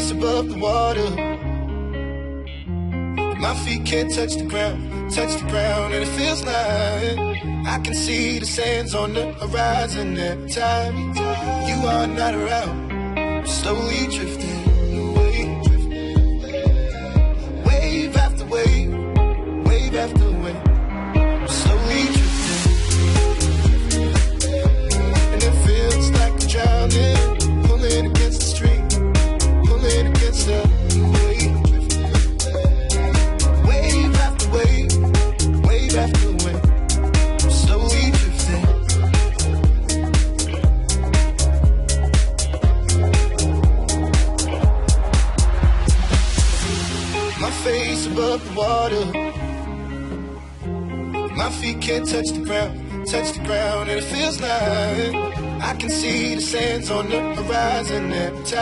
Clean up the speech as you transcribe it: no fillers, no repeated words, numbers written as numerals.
face above the water. My feet can't touch the ground, and it feels like I can see the sands on the horizon every time you are not around. I'm slowly drifting away, wave after wave, wave after wave. I'm slowly drifting, and it feels like I'm drowning, pulling against the stream, pulling against the wave. Wave after wave, wave after wave. I'm slowly drifting. My face above the water. My feet can't touch the ground, and it feels like I can see the sands on the horizon every time.